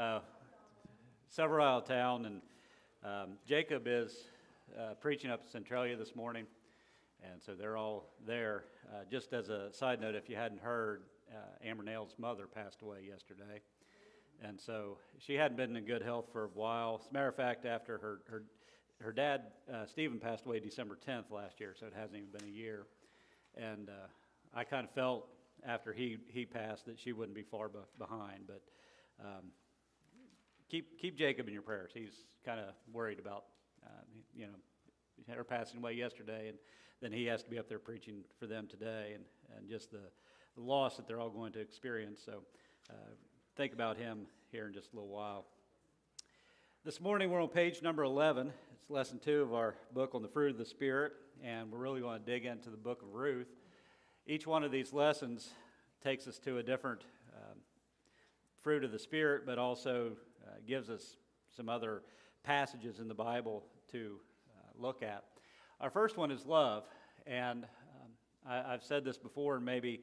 uh, several out of town, and Jacob is preaching up in Centralia this morning, and so they're all there. Just as a side note, if you hadn't heard, Amber Nail's mother passed away yesterday, and so she hadn't been in good health for a while. As a matter of fact, after her dad, Stephen, passed away December 10th last year, so it hasn't even been a year, and I kind of felt after he passed that she wouldn't be far behind, but keep Jacob in your prayers. He's kind of worried about, her passing away yesterday, and then he has to be up there preaching for them today, and just the loss that they're all going to experience. So think about him here in just a little while. This morning we're on page number 11. It's lesson 2 of our book on the fruit of the Spirit, and we're really going to dig into the book of Ruth. Each one of these lessons takes us to a different fruit of the Spirit, but also gives us some other passages in the Bible to look at. Our first one is love, and I've said this before, and maybe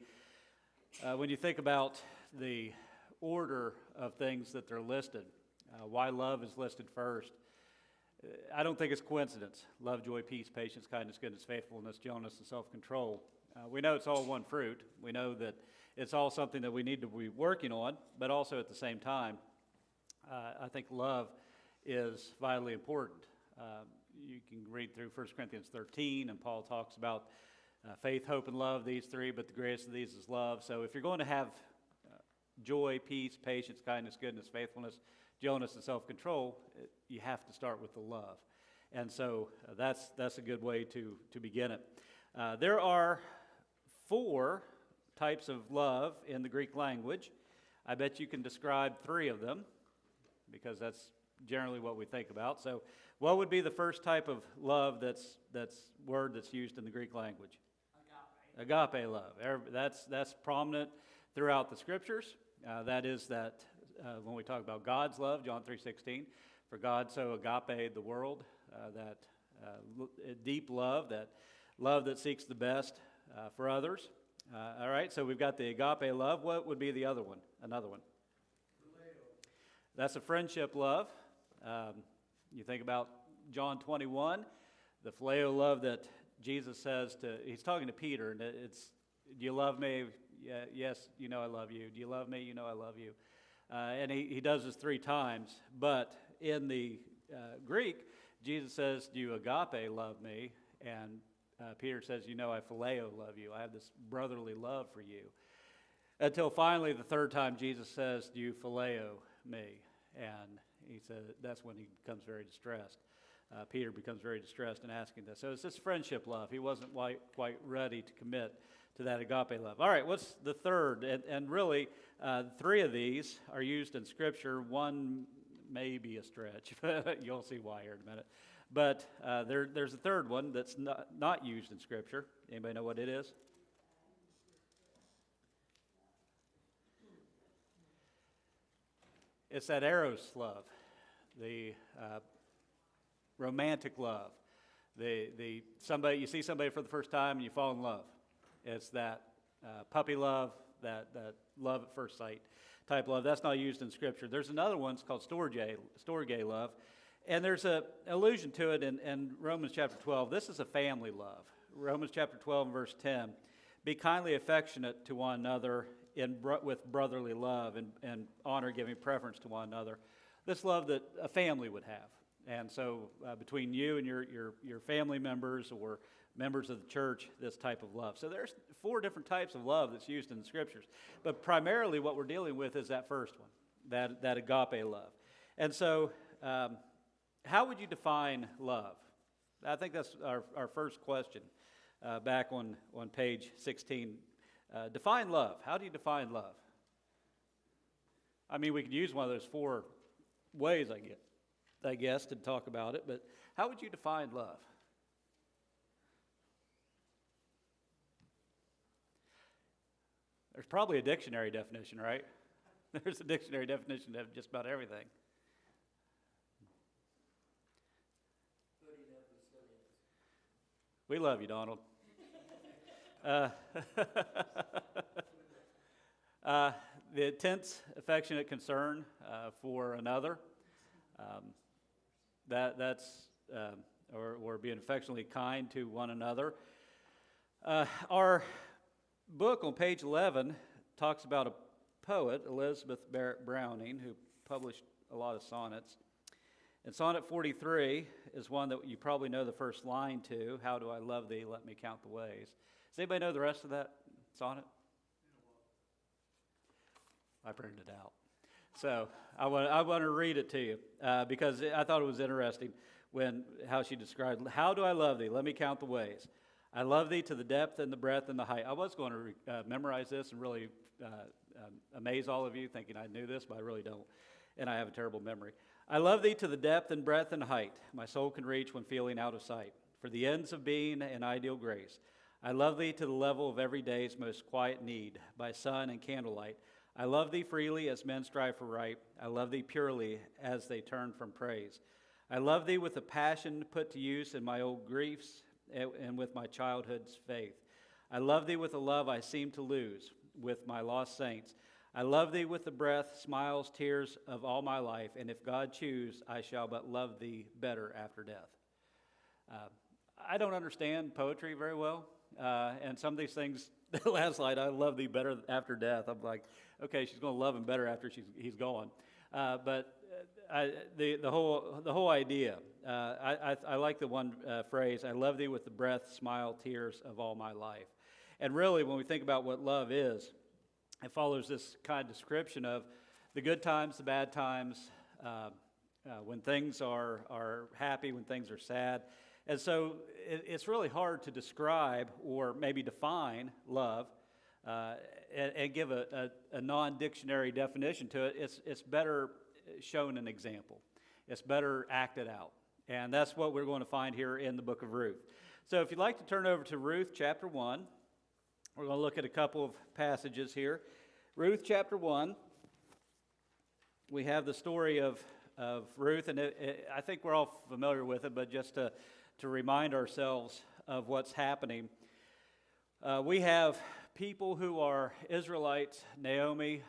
when you think about the order of things that they're listed, why love is listed first, I don't think it's coincidence. Love, joy, peace, patience, kindness, goodness, faithfulness, gentleness, and self-control. We know it's all one fruit. We know that it's all something that we need to be working on, but also at the same time, I think love is vitally important. You can read through 1 Corinthians 13, and Paul talks about faith, hope, and love, these three, but the greatest of these is love. So if you're going to have joy, peace, patience, kindness, goodness, faithfulness, gentleness, and self-control, you have to start with the love. And so that's a good way to begin it. There are 4 types of love in the Greek language. I bet you can describe 3 of them, because that's generally what we think about. So what would be the first type of love that's used in the Greek language? Agape love. That's prominent throughout the scriptures. That is that when we talk about God's love, John 3:16, for God so agape the world, that deep love, that love that seeks the best for others. All right, so we've got the agape love. What would be the other one? Another one. That's a friendship love. You think about John 21, the phileo love that Jesus says he's talking to Peter, and it's, do you love me? Yeah, yes, you know I love you. Do you love me? You know I love you. And he does this 3 times, but in the Greek, Jesus says, do you agape love me? And Peter says, you know I phileo love you. I have this brotherly love for you. Until finally the 3rd time Jesus says, do you phileo me? And he said that's when he becomes very distressed. Peter becomes very distressed in asking this. So it's this friendship love. He wasn't quite ready to commit to that agape love. All right, what's the third? And really, 3 of these are used in Scripture. One may be a stretch. You'll see why here in a minute. But there's a third one that's not used in Scripture. Anybody know what it is? It's that eros love, the romantic love. You see somebody for the first time and you fall in love. It's that puppy love, that love at first sight type love. That's not used in Scripture. There's another one. It's called storge love, and there's an allusion to it in Romans chapter 12. This is a family love. Romans chapter 12 and verse 10. Be kindly affectionate to one another with brotherly love and honor, giving preference to one another. This love that a family would have. And so between you and your family members or members of the church, this type of love. So there's 4 different types of love that's used in the Scriptures. But primarily what we're dealing with is that first one, that agape love. And so how would you define love? I think that's our first question back on page 16. Define love. How do you define love? I mean, we could use one of those 4 ways, I guess, to talk about it, but how would you define love? There's probably a dictionary definition, right? There's a dictionary definition of just about everything. We love you, Donald. The intense affectionate concern for another, that's or being affectionately kind to one another. Our book on page 11 talks about a poet, Elizabeth Barrett Browning, who published a lot of sonnets. And Sonnet 43 is one that you probably know the first line to, "How do I love thee, let me count the ways." Does anybody know the rest of that sonnet? I printed it out. So I want to read it to you because I thought it was interesting how she described, "How do I love thee, let me count the ways. I love thee to the depth and the breadth and the height." I was going to memorize this and really amaze all of you thinking I knew this, but I really don't, and I have a terrible memory. "I love thee to the depth and breadth and height my soul can reach when feeling out of sight, for the ends of being and ideal grace. I love thee to the level of every day's most quiet need, by sun and candlelight. I love thee freely as men strive for right. I love thee purely as they turn from praise. I love thee with a passion put to use in my old griefs and with my childhood's faith. I love thee with a love I seem to lose with my lost saints. I love thee with the breath, smiles, tears of all my life, and if God choose, I shall but love thee better after death." I don't understand poetry very well, and some of these things, the last line, "I love thee better after death," I'm like, okay, she's going to love him better after he's gone. But the whole idea, I like the one phrase, "I love thee with the breath, smile, tears of all my life." And really, when we think about what love is, it follows this kind of description of the good times, the bad times, when things are happy, when things are sad. And so it's really hard to describe or maybe define love and give a non-dictionary definition to it. It's better shown an example. It's better acted out. And that's what we're going to find here in the book of Ruth. So if you'd like to turn over to Ruth chapter 1, we're going to look at a couple of passages here. Ruth chapter 1, we have the story of Ruth, and I think we're all familiar with it, but just to remind ourselves of what's happening. We have people who are Israelites, Naomi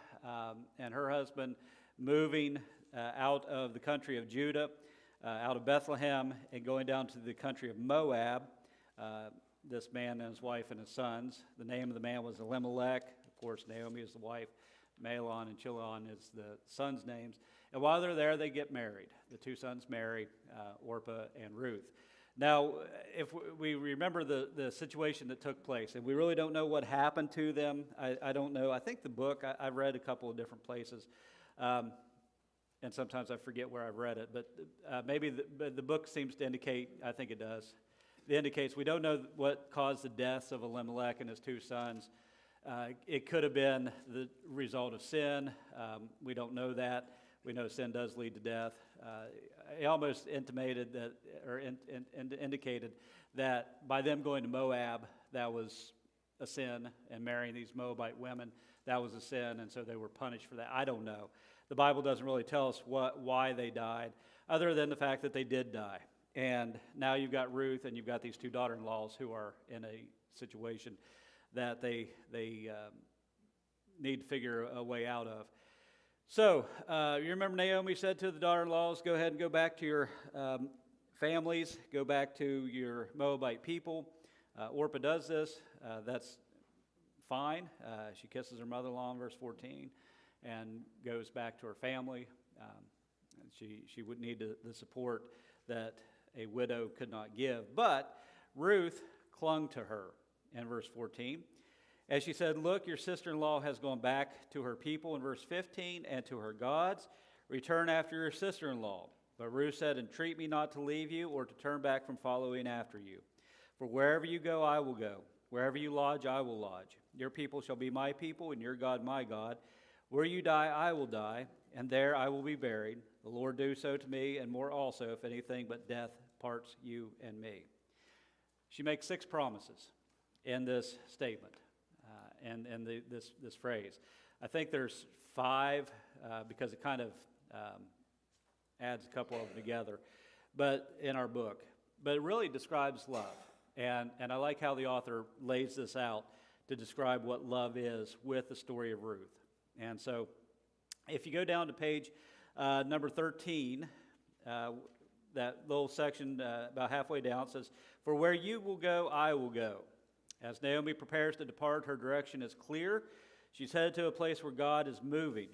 and her husband, moving out of the country of Judah, out of Bethlehem, and going down to the country of Moab. This man and his wife and his sons. The name of the man was Elimelech. Of course, Naomi is the wife. Mahlon and Chilion is the sons' names. And while they're there, they get married. The two sons marry, Orpah and Ruth. Now, if we remember the situation that took place, and we really don't know what happened to them, I don't know. I think the book, I've read a couple of different places, and sometimes I forget where I've read it, but maybe the book seems to indicate, I think it does, it indicates we don't know what caused the deaths of Elimelech and his two sons. It could have been the result of sin. We don't know that. We know sin does lead to death. It almost intimated that, or indicated that by them going to Moab, that was a sin, and marrying these Moabite women, that was a sin, and so they were punished for that. I don't know. The Bible doesn't really tell us why they died, other than the fact that they did die. And now you've got Ruth, and you've got these two daughter-in-laws who are in a situation that they need to figure a way out of. So, you remember Naomi said to the daughter-in-laws, go ahead and go back to your families, go back to your Moabite people. Orpah does this. That's fine. She kisses her mother-in-law in verse 14 and goes back to her family. She would need the support that a widow could not give. But Ruth clung to her in verse 14. As she said, look, your sister-in-law has gone back to her people in verse 15 and to her gods. Return after your sister-in-law. But Ruth said, entreat me not to leave you or to turn back from following after you. For wherever you go, I will go. Wherever you lodge, I will lodge. Your people shall be my people and your God my God. Where you die, I will die, and there I will be buried. The Lord do so to me, and more also, if anything but death parts you and me. She makes 6 promises in this statement. And this phrase. I think there's 5 because it kind of adds a couple of them together, but in our book. But it really describes love, and I like how the author lays this out to describe what love is with the story of Ruth. And so if you go down to page number 13, that little section about halfway down says, "For where you will go, I will go." As Naomi prepares to depart, her direction is clear. She's headed to a place where God is moving.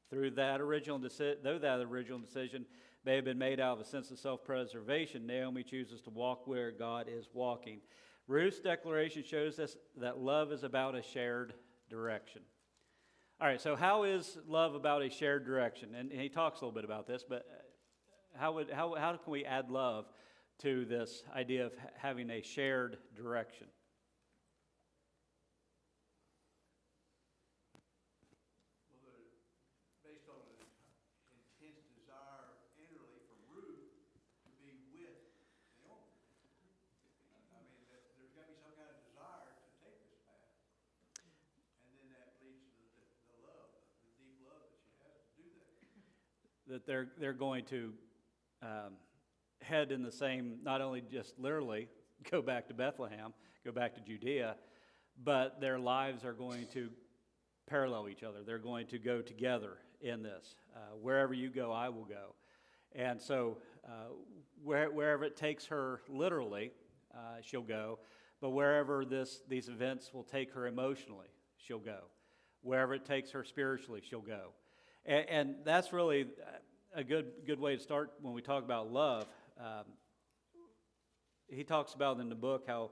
Though that original decision may have been made out of a sense of self-preservation, Naomi chooses to walk where God is walking. Ruth's declaration shows us that love is about a shared direction. All right, so how is love about a shared direction? And he talks a little bit about this, but how can we add love to this idea of having a shared direction? Based on an intense desire innerly from Ruth to be with Naomi. I mean, there's got to be some kind of desire to take this path. And then that leads to the love, the deep love that she has to do that. That they're going to head in the same, not only just literally go back to Bethlehem, go back to Judea, but their lives are going to parallel each other. They're going to go together in this. Wherever you go, I will go. And so wherever it takes her literally, she'll go. But wherever these events will take her emotionally, she'll go. Wherever it takes her spiritually, she'll go. And that's really a good way to start when we talk about love. He talks about in the book how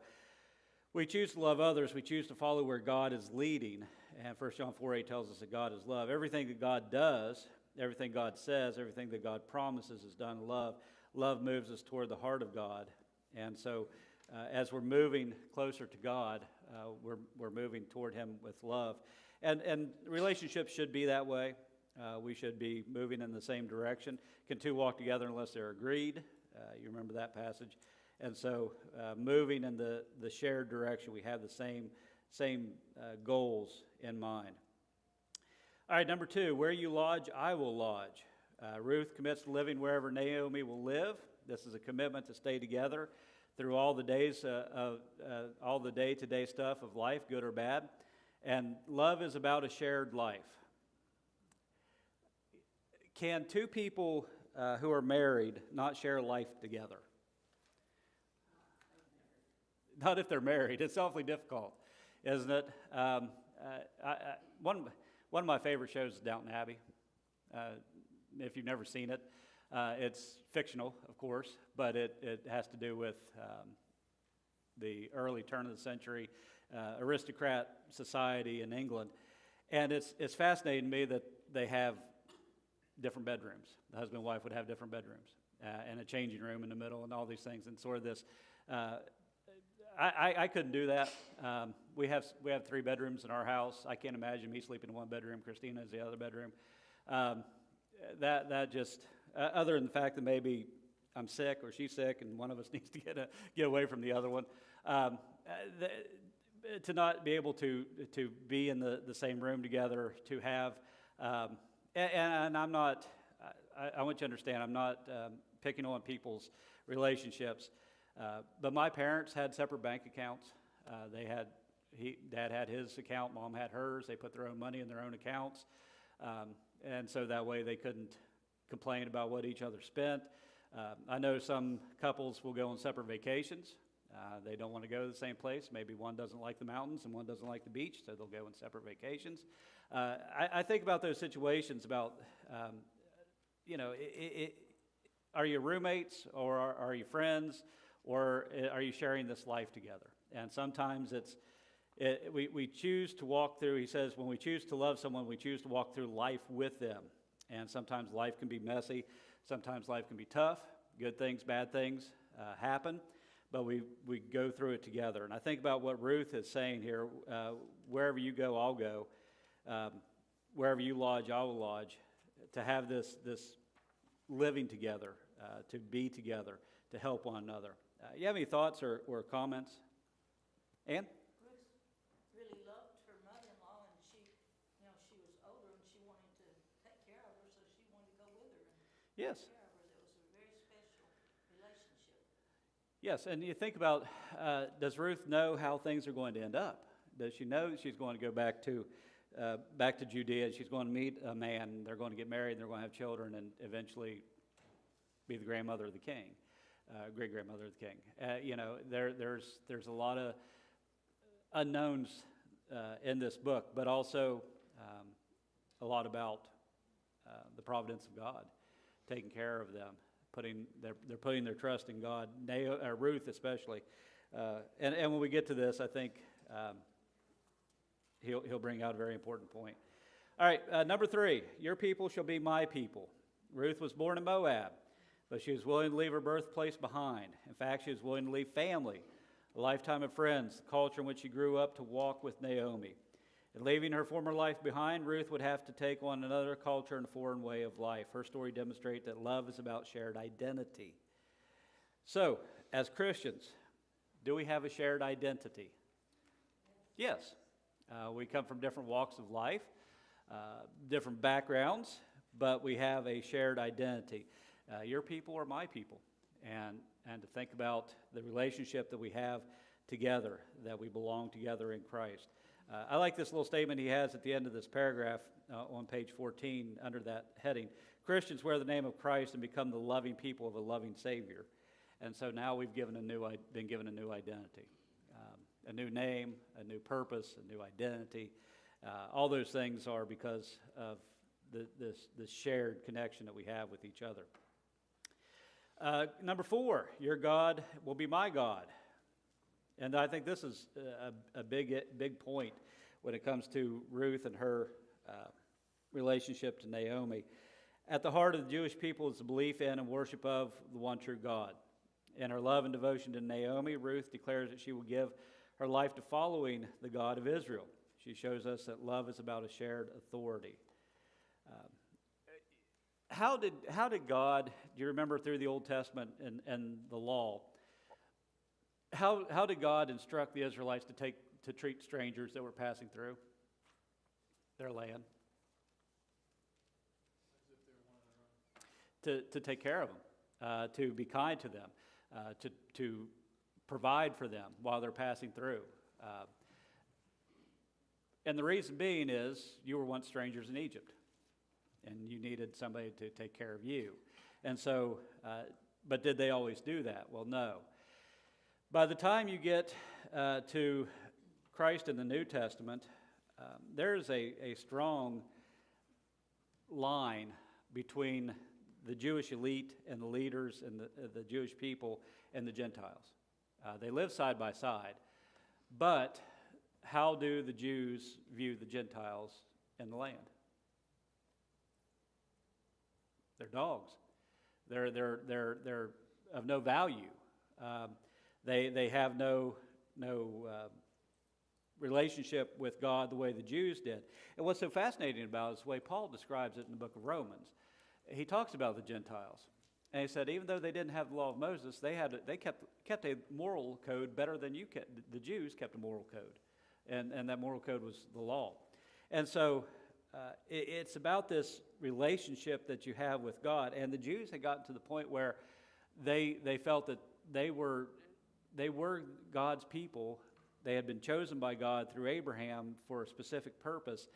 we choose to love others, we choose to follow where God is leading. And 1 John 4:8 tells us that God is love. Everything that God does, everything God says, everything that God promises is done in love. Love moves us toward the heart of God. And so as we're moving closer to God, we're moving toward Him with love. And relationships should be that way. We should be moving in the same direction. Can two walk together unless they're agreed? You remember that passage. And so moving in the shared direction, we have the same goals in mind. All right, number 2, where you lodge, I will lodge. Ruth commits to living wherever Naomi will live. This is a commitment to stay together through all the days all the day-to-day stuff of life, good or bad. And love is about a shared life. Can two people who are married not share life together? Not if they're married. It's awfully difficult, isn't it? One of my favorite shows is Downton Abbey. If you've never seen it, it's fictional, of course, but it has to do with the early turn of the century aristocrat society in England. And it's fascinating to me that they have different bedrooms. The husband and wife would have different bedrooms and a changing room in the middle and all these things. And sort of this, I couldn't do that. We have 3 bedrooms in our house. I can't imagine me sleeping in one bedroom. Christina is the other bedroom. That just, other than the fact that maybe I'm sick or she's sick and one of us needs to get away from the other one, to not be able to be in the same room together, to have, and I'm not, I want you to understand, I'm not picking on people's relationships, but my parents had separate bank accounts. Dad had his account, Mom had hers. They put their own money in their own accounts, and so that way they couldn't complain about what each other spent. I know some couples will go on separate vacations. They don't want to go to the same place. Maybe one doesn't like the mountains and one doesn't like the beach, so they'll go on separate vacations. I think about those situations about, are you roommates or are you friends or are you sharing this life together? And sometimes we choose to walk through, he says, when we choose to love someone, we choose to walk through life with them. And sometimes life can be messy. Sometimes life can be tough. Good things, bad things happen. But we go through it together. And I think about what Ruth is saying here. Wherever you go, I'll go. Wherever you lodge, I will lodge. To have this living together, to be together, to help one another. You have any thoughts or comments? Ann? Ruth really loved her mother-in-law, and she was older, and she wanted to take care of her, so she wanted to go with her and Yes. take care of her. It was a very special relationship. Yes, and you think about, does Ruth know how things are going to end up? Does she know she's going to go back to back to Judea. She's going to meet a man. They're going to get married, and they're going to have children, and eventually be the grandmother of the king, great-grandmother of the king. You know, there's a lot of unknowns in this book, but also a lot about the providence of God, taking care of them, they're putting their trust in God. Ruth especially, and when we get to this, I think he'll bring out a very important point. All right, number 3, your people shall be my people. Ruth was born in Moab, but she was willing to leave her birthplace behind. In fact, she was willing to leave family, a lifetime of friends, the culture in which she grew up, to walk with Naomi. In leaving her former life behind, Ruth would have to take on another culture and foreign way of life. Her story demonstrates that love is about shared identity. So, as Christians, do we have a shared identity? Yes. We come from different walks of life, different backgrounds, but we have a shared identity. Your people are my people. And to think about the relationship that we have together, that we belong together in Christ. I like this little statement he has at the end of this paragraph on page 14 under that heading. Christians wear the name of Christ and become the loving people of a loving Savior. And so now we've been given a new identity, a new name, a new purpose, a new identity. All those things are because of this shared connection that we have with each other. Number 4, your God will be my God. And I think this is a big point when it comes to Ruth and her relationship to Naomi. At the heart of the Jewish people is the belief in and worship of the one true God. In her love and devotion to Naomi, Ruth declares that she will give her life to following the God of Israel. She shows us that love is about a shared authority. How did God, do you remember through the Old Testament and the law, how did God instruct the Israelites to treat strangers that were passing through their land? To take care of them, to be kind to them, to provide for them while they're passing through. And the reason being is you were once strangers in Egypt, and you needed somebody to take care of you. And so, but did they always do that? Well, no. By the time you get to Christ in the New Testament, there's a strong line between the Jewish elite and the leaders and the Jewish people and the Gentiles. They live side by side, but how do the Jews view the Gentiles in the land? They're dogs. They're of no value. They have no relationship with God the way the Jews did. And what's so fascinating about it is the way Paul describes it in the book of Romans. He talks about the Gentiles. And he said, even though they didn't have the law of Moses, they kept a moral code better than you kept. The Jews kept a moral code. And that moral code was the law. And so it's about this relationship that you have with God. And the Jews had gotten to the point where they felt that they were God's people. They had been chosen by God through Abraham for a specific purpose.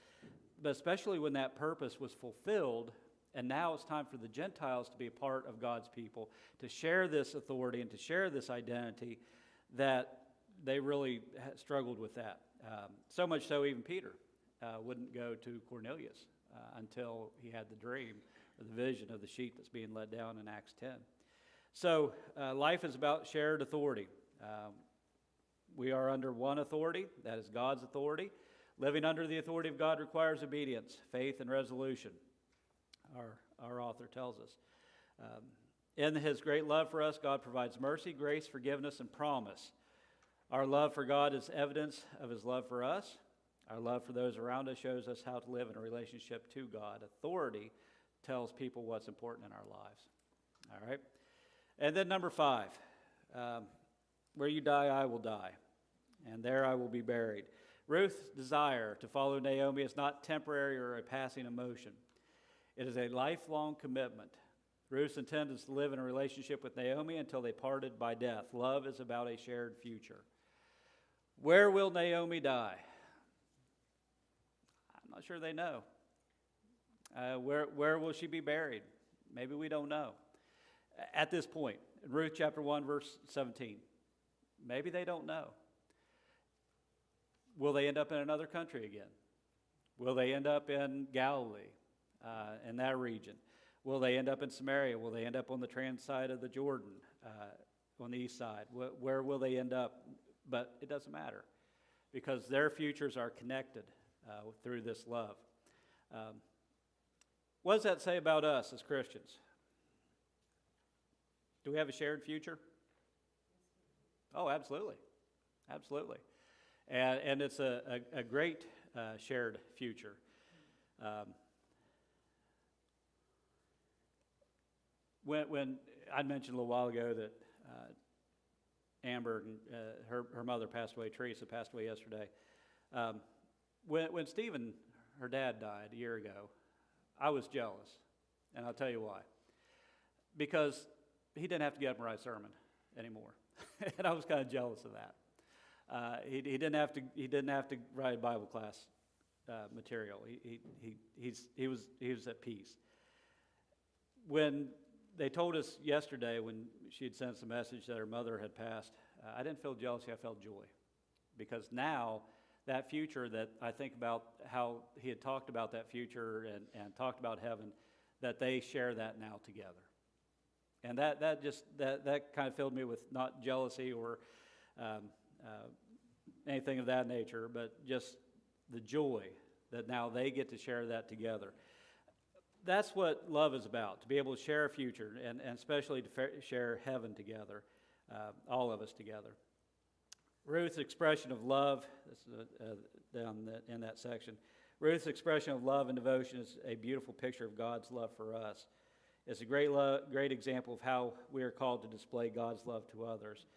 But especially when that purpose was fulfilled, and now it's time for the Gentiles to be a part of God's people, to share this authority and to share this identity, that they really struggled with that. So much so even Peter wouldn't go to Cornelius until he had the dream or the vision of the sheep that's being led down in Acts 10. So life is about shared authority. We are under one authority, that is God's authority. Living under the authority of God requires obedience, faith, and resolution, our author tells us. In his great love for us, God provides mercy, grace, forgiveness, and promise. Our love for God is evidence of his love for us. Our love for those around us shows us how to live in a relationship to God. Authority tells people what's important in our lives. All right? And then number 5, where you die, I will die, and there I will be buried. Ruth's desire to follow Naomi is not temporary or a passing emotion. It is a lifelong commitment. Ruth's intent is to live in a relationship with Naomi until they parted by death. Love is about a shared future. Where will Naomi die? I'm Not sure they know. Where will she be buried? Maybe we don't know. At this point, in Ruth chapter 1, verse 17, maybe they don't know. Will they end up in another country again? Will they end up in Galilee, in that region? Will they end up in Samaria? Will they end up on the trans side of the Jordan, on the east side? Where will they end up? But it doesn't matter, because their futures are connected through this love. What does that say about us as Christians? Do we have a shared future? Oh, absolutely. Absolutely. And it's a great shared future. When I mentioned a little while ago that Amber and her mother passed away, Teresa passed away yesterday. When Stephen, her dad, died a year ago, I was jealous, and I'll tell you why. Because he didn't have to get up and write a sermon anymore, and I was kind of jealous of that. He didn't have to write Bible class material. He was at peace. When they told us yesterday, when she had sent us a message that her mother had passed, I didn't feel jealousy, I felt joy. Because now, that future that I think about, how he had talked about that future and talked about heaven, that they share that now together. And that kind of filled me with not jealousy or anything of that nature, but just the joy that now they get to share that together. That's what love is about, to be able to share a future, and especially to share heaven together, all of us together. Ruth's expression of love, this is down in that section, Ruth's expression of love and devotion is a beautiful picture of God's love for us. It's a great example of how we are called to display God's love to others.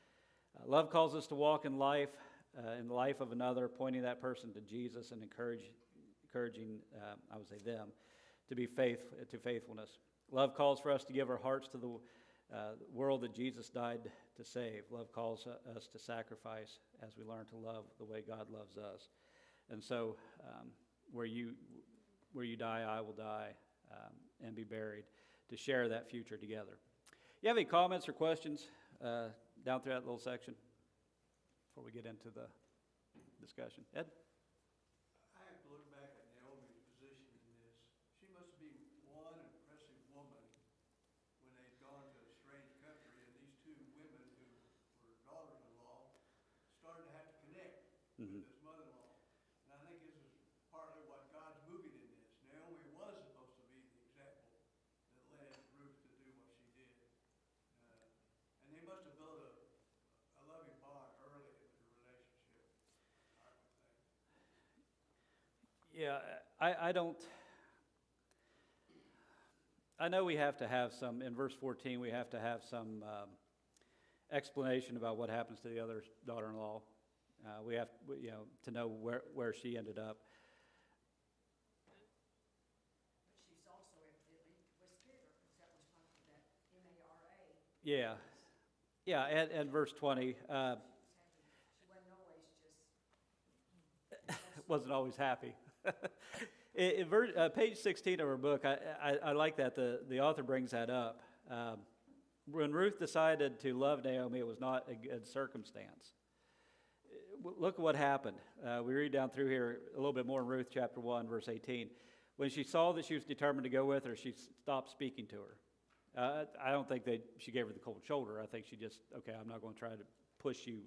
Love calls us to walk in the life of another, pointing that person to Jesus and encouraging, I would say them, to be to faithfulness. Love calls for us to give our hearts to the world that Jesus died to save. Love calls us to sacrifice as we learn to love the way God loves us. And so, where you die, I will die, and be buried, to share that future together. You have any comments or questions down through that little section before we get into the discussion? Ed? I have to look back at Naomi's position in this. She must be one impressive woman when they'd gone to a strange country, and these two women who were daughters-in-law started to have to connect with this mother-in-law. And I think this is partly what God's moving in this. Naomi was supposed to be the example that led Ruth to do what she did. And they must have built a loving bond early in their relationship, I would think. Yeah, I don't. I know we have to have some, in verse 14, we have to have some explanation about what happens to the other daughter-in-law. We have, to know where she ended up. But she's also evidently was bitter, because that was part of that M-A-R-A. Yeah, yeah, and verse 20. She wasn't always just. Wasn't always happy. Page 16 of our book, I like that the author brings that up. When Ruth decided to love Naomi, it was not a good circumstance. Look at what happened. We read down through here a little bit more in Ruth chapter 1, verse 18. When she saw that she was determined to go with her, she stopped speaking to her. I don't think she gave her the cold shoulder. I think she just, okay, I'm not going to try to push you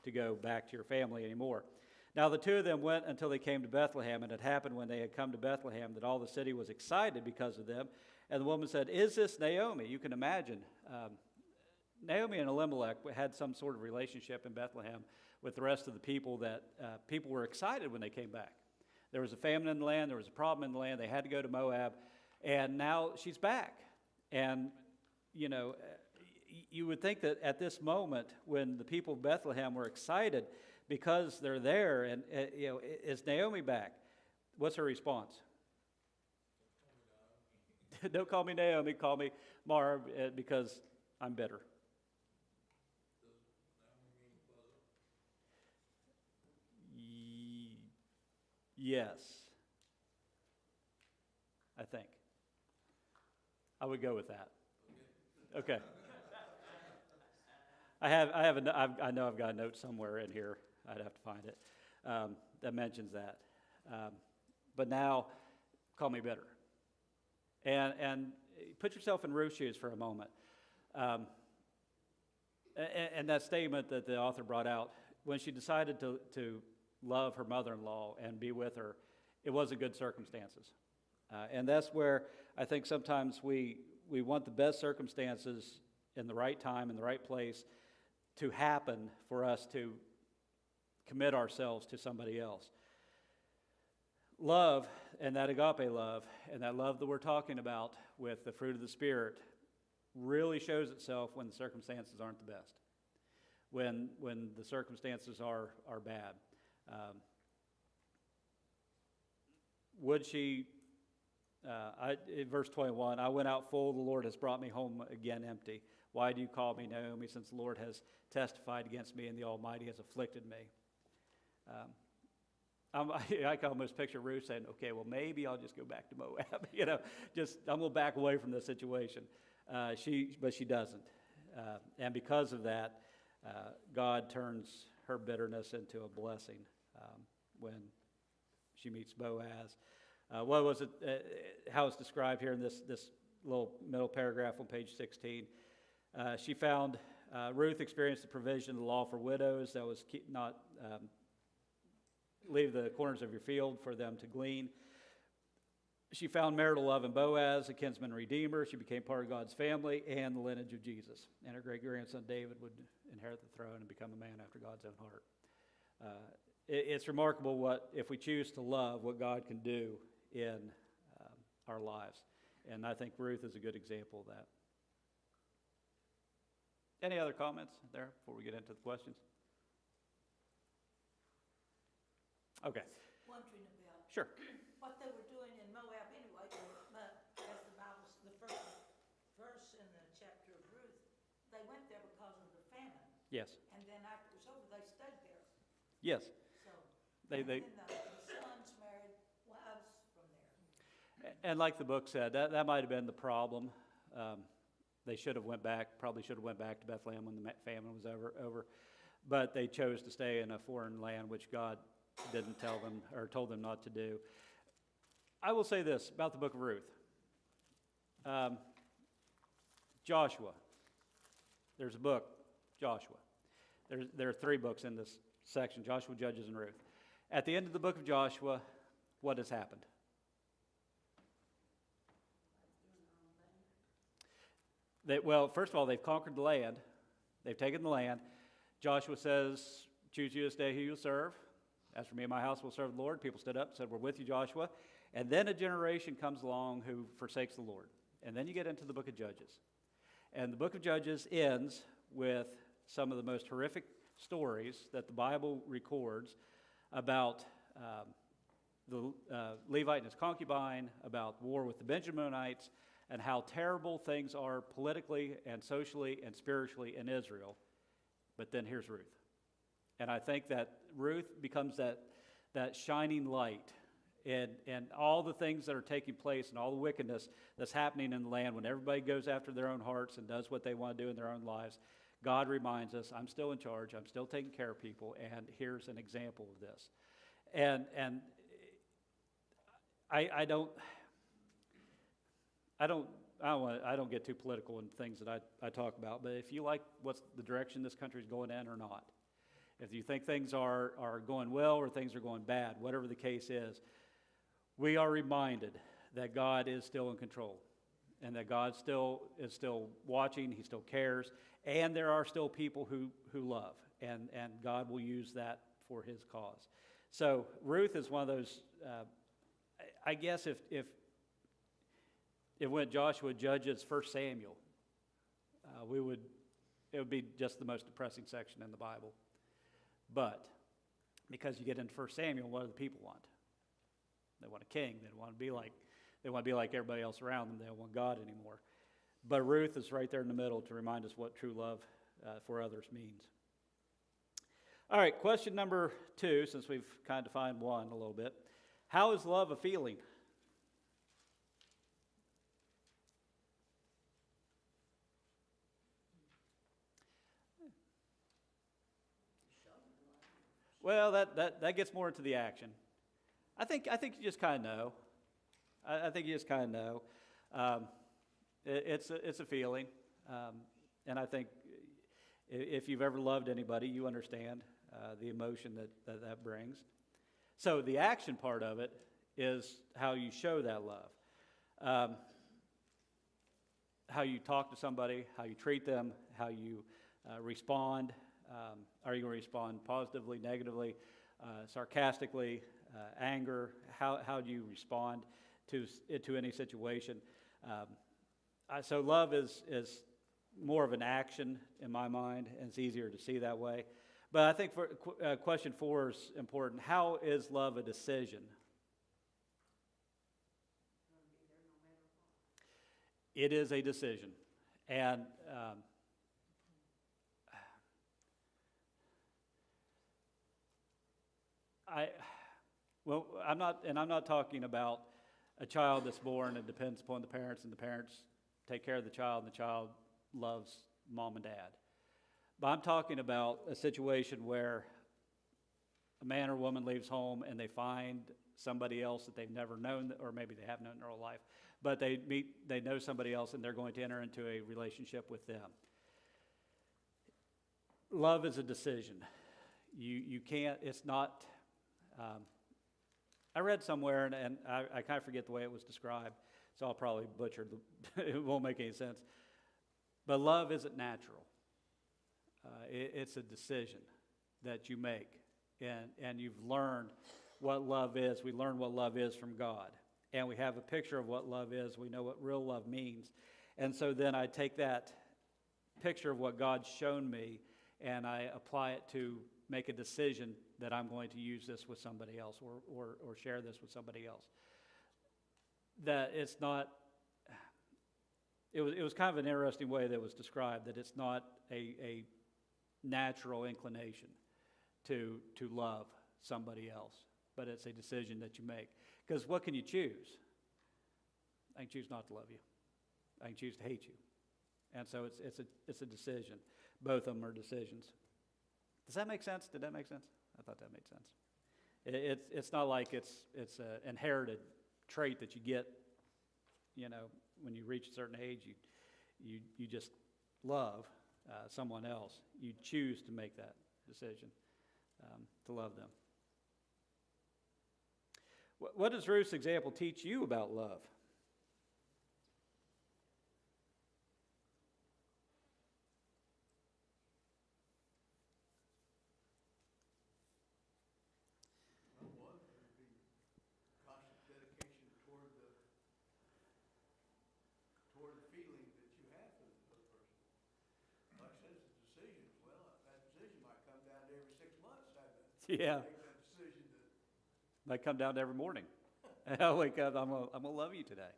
to go back to your family anymore. Now the two of them went until they came to Bethlehem, and it happened when they had come to Bethlehem that all the city was excited because of them. And the woman said, "Is this Naomi?" You can imagine. Naomi and Elimelech had some sort of relationship in Bethlehem with the rest of the people, that people were excited when they came back. There was a famine in the land. There was a problem in the land. They had to go to Moab. And now she's back. And, you would think that at this moment, when the people of Bethlehem were excited because they're there, and, is Naomi back? What's her response? Don't call me Naomi, call me Mara, because I'm bitter. Yes. I think. I would go with that. Okay. I know I've got a note somewhere in here. I'd have to find it that mentions that. But now, call me bitter. And put yourself in Ruth's shoes for a moment. And that statement that the author brought out, when she decided to love her mother-in-law and be with her, it wasn't good circumstances. And that's where I think sometimes we want the best circumstances in the right time, in the right place, to happen for us to commit ourselves to somebody else. Love, and that agape love, and that love that we're talking about with the fruit of the Spirit, really shows itself when the circumstances aren't the best, when the circumstances are bad. Would she, in verse 21, I went out full, the Lord has brought me home again empty. Why do you call me Naomi, since the Lord has testified against me and the Almighty has afflicted me? I can almost picture Ruth saying, okay, well, maybe I'll just go back to Moab. I'm going to back away from this situation. But she doesn't. And because of that, God turns her bitterness into a blessing when she meets Boaz. What was it, how it's described here in this little middle paragraph on page 16. She found, Ruth experienced the provision of the law for widows that was not leave the corners of your field for them to glean. She found marital love in Boaz, a kinsman redeemer. She became part of God's family and the lineage of Jesus. And her great-grandson David would inherit the throne and become a man after God's own heart. It's remarkable what, if we choose to love, what God can do in our lives. And I think Ruth is a good example of that. Any other comments there before we get into the questions? Okay. Wondering about Sure. what they were doing in Moab anyway, but as the Bible, the first verse in the chapter of Ruth, they went there because of the famine. Yes. And then after it was over, they stayed there. Yes. So, They and then the sons married wives from there. And like the book said, that might have been the problem. They probably should have went back to Bethlehem when the famine was over. But they chose to stay in a foreign land, which God didn't tell them or told them not to do. I will say this about the book of Ruth. Joshua. There's a book, Joshua. There are 3 books in this section, Joshua, Judges, and Ruth. At the end of the book of Joshua, what has happened? First of all, they've conquered the land. They've taken the land. Joshua says, choose you this day who you'll serve. As for me and my house, we'll serve the Lord. People stood up and said, we're with you, Joshua. And then a generation comes along who forsakes the Lord. And then you get into the book of Judges. And the book of Judges ends with some of the most horrific stories that the Bible records about the Levite and his concubine, about war with the Benjaminites, and how terrible things are politically and socially and spiritually in Israel. But then here's Ruth. And I think that Ruth becomes that shining light and all the things that are taking place and all the wickedness that's happening in the land when everybody goes after their own hearts and does what they want to do in their own lives. God reminds us, I'm still in charge, I'm still taking care of people, and here's an example of this. And I don't get too political in things that I talk about, but if you like what's the direction this country's going in or not, if you think things are going well or things are going bad, whatever the case is, we are reminded that God is still in control and that God is still watching, He still cares, and there are still people who love, and God will use that for His cause. So Ruth is one of those, I guess if it went Joshua, Judges, 1 Samuel, it would be just the most depressing section in the Bible. But because you get into 1 Samuel, what do the people want? They want a king. They want to be like everybody else around them. They don't want God anymore. But Ruth is right there in the middle to remind us what true love for others means. All right, question number 2, since we've kind of defined one a little bit. How is love a feeling? Well, that gets more into the action. I think you just kind of know. I think you just kind of know. It's a feeling, and I think if you've ever loved anybody, you understand the emotion that brings. So the action part of it is how you show that love, how you talk to somebody, how you treat them, how you respond. Are you going to respond positively, negatively, sarcastically, anger? How do you respond to any situation? So love is more of an action in my mind, and it's easier to see that way. But I think for question 4 is important. How is love a decision? It is a decision, and I'm not talking about a child that's born and depends upon the parents, and the parents take care of the child, and the child loves mom and dad. But I'm talking about a situation where a man or woman leaves home and they find somebody else that they've never known, or maybe they have known their whole life, but they know somebody else, and they're going to enter into a relationship with them. Love is a decision. You can't, it's not, I read somewhere, and I kind of forget the way it was described, so I'll probably butcher it won't make any sense. But love isn't natural. It's a decision that you make, and you've learned what love is. We learn what love is from God, and we have a picture of what love is. We know what real love means, and so then I take that picture of what God's shown me, and I apply it to make a decision that I'm going to use this with somebody else, or share this with somebody else. That it's not. It was kind of an interesting way that it was described, that it's not a natural inclination to love somebody else, but it's a decision that you make. Because what can you choose? I can choose not to love you. I can choose to hate you. And so it's a decision. Both of them are decisions. Does that make sense? Did that make sense? I thought that made sense. It's not like it's an inherited trait that you get, when you reach a certain age, you just love someone else. You choose to make that decision to love them. What does Ruth's example teach you about love? Well, one would be constant dedication toward the feeling that you have for the person. Like I said, it's a decision. Well, that decision might come down to every 6 months. Yeah. Make that decision that Might come down to every morning. I wake up, I'm gonna love you today.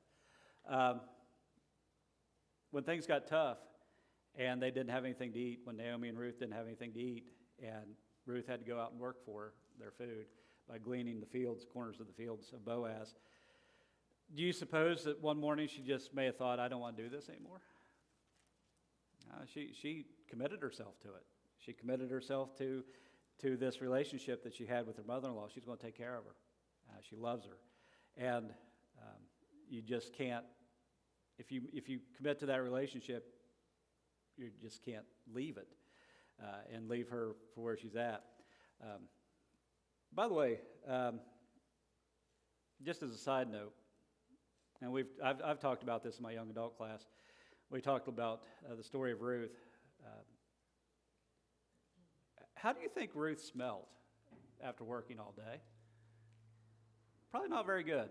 When things got tough and they didn't have anything to eat, when Naomi and Ruth didn't have anything to eat, and Ruth had to go out and work for their food by gleaning the fields, corners of the fields of Boaz, do you suppose that one morning she just may have thought, I don't want to do this anymore? She committed herself to it. She committed herself to this relationship that she had with her mother-in-law. She's going to take care of her. She loves her. And you just can't, if you commit to that relationship, you just can't leave it and leave her for where she's at. By the way, just as a side note, and I've talked about this in my young adult class. We talked about the story of Ruth. How do you think Ruth smelled after working all day? Probably not very good.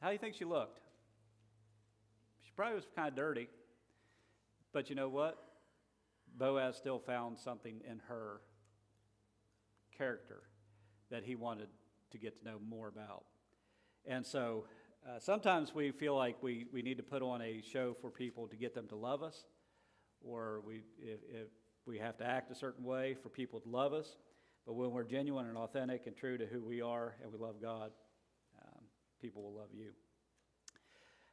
How do you think she looked? She probably was kind of dirty. But you know what? Boaz still found something in her character that he wanted to get to know more about. And so sometimes we feel like we need to put on a show for people to get them to love us, or if we have to act a certain way for people to love us. But when we're genuine and authentic and true to who we are and we love God, people will love you.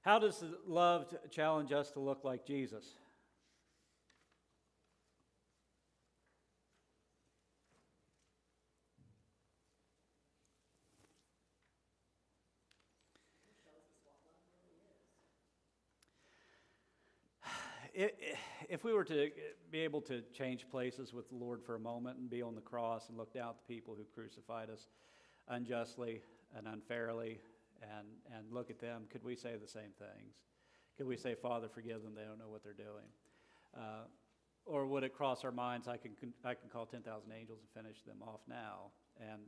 How does love challenge us to look like Jesus? if we were to be able to change places with the Lord for a moment and be on the cross and look down at the people who crucified us unjustly and unfairly and look at them, could we say the same things? Could we say, Father, forgive them, they don't know what they're doing? Or would it cross our minds, I can call 10,000 angels and finish them off now and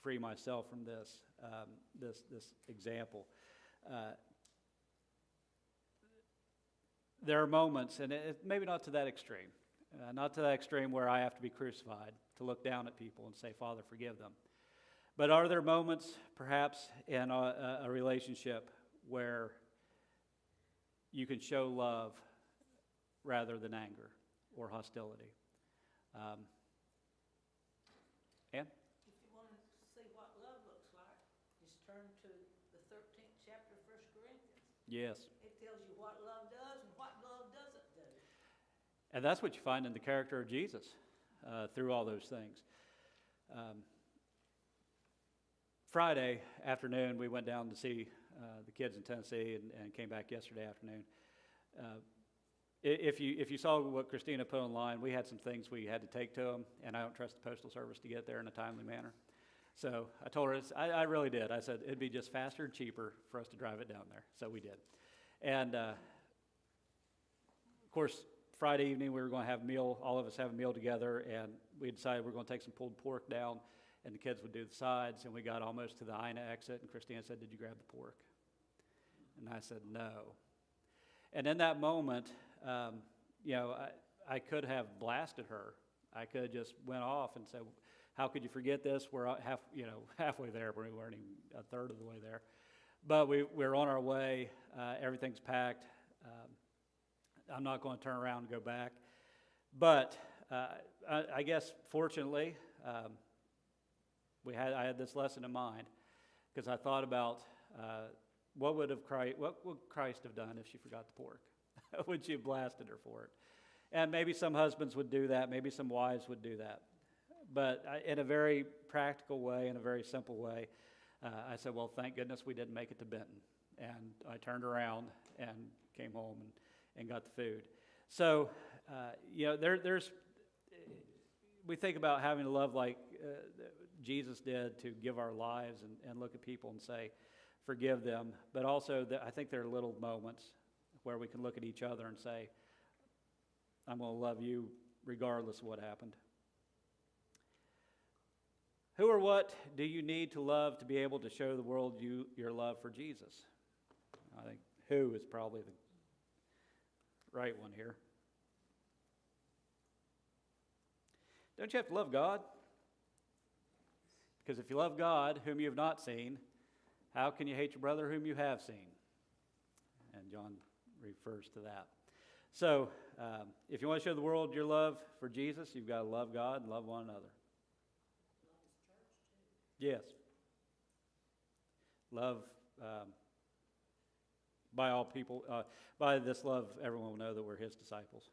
free myself from this example? There are moments, and maybe not to that extreme, where I have to be crucified, to look down at people and say, Father, forgive them. But are there moments, perhaps, in a relationship where you can show love rather than anger or hostility? Ann? If you want to see what love looks like, just turn to the 13th chapter of 1 Corinthians. Yes. It tells you what love does and what love doesn't do. And that's what you find in the character of Jesus through all those things. Friday afternoon, we went down to see the kids in Tennessee and came back yesterday afternoon. If you saw what Christina put online, we had some things we had to take to them, and I don't trust the Postal Service to get there in a timely manner. So I told her, I really did. I said it'd be just faster and cheaper for us to drive it down there. So we did. And of course, Friday evening we were going to have a meal, all of us have a meal together, and we decided we were going to take some pulled pork down, and the kids would do the sides, and we got almost to the Ina exit, and Christina said, did you grab the pork? And I said, no. And in that moment, I could have blasted her. I could have just went off and said, how could you forget this? We're halfway there, but we weren't even a third of the way there. But we're on our way. Everything's packed. I'm not going to turn around and go back. But I guess, fortunately, I had this lesson in mind, because I thought about what would Christ have done if she forgot the pork? Would she have blasted her for it? And maybe some husbands would do that. Maybe some wives would do that. But in a very practical way, in a very simple way, I said, well, thank goodness we didn't make it to Benton. And I turned around and came home and got the food. So, we think about having to love like Jesus did, to give our lives and look at people and say, forgive them. But also, I think there are little moments where we can look at each other and say, I'm going to love you regardless of what happened. Who or what do you need to love to be able to show the world your love for Jesus? I think who is probably the right one here. Don't you have to love God? Because if you love God, whom you have not seen, how can you hate your brother whom you have seen? And John refers to that. So, if you want to show the world your love for Jesus, you've got to love God and love one another. Yes. Love, by all people, by this love, everyone will know that we're His disciples.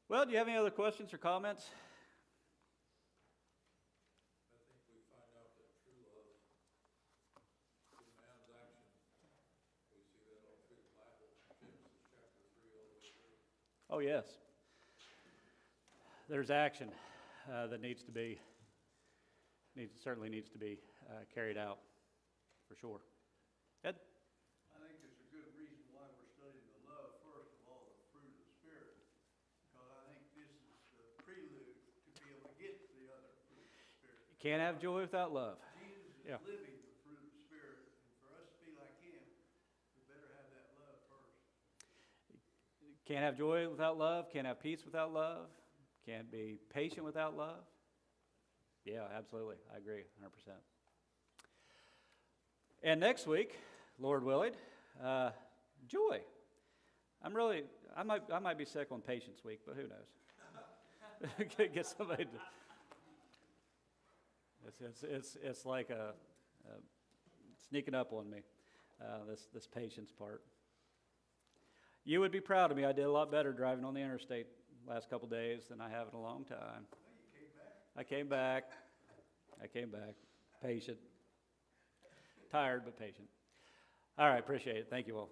Well, do you have any other questions or comments? I think we find out that true love demands action. We see that all through the Bible, Genesis chapter 3 all the way through. Oh, yes. There's action that certainly needs to be carried out, for sure. Ed? I think it's a good reason why we're studying the love, first of all, the fruit of the Spirit. Because I think this is the prelude to be able to get to the other fruit of the Spirit. You can't have joy without love. Jesus is Yeah. living the fruit of the Spirit, and for us to be like Him, we better have that love first. Can't have joy without love. Can't have peace without love. Can't be patient without love. Yeah, absolutely. I agree 100%. And next week, Lord willing, joy. I might be sick on Patience Week, but who knows? Get somebody to. It's like a sneaking up on me. This patience part. You would be proud of me. I did a lot better driving on the interstate last couple days than I have in a long time. Well, you came back. I came back. Patient. Tired, but patient. All right, appreciate it. Thank you all.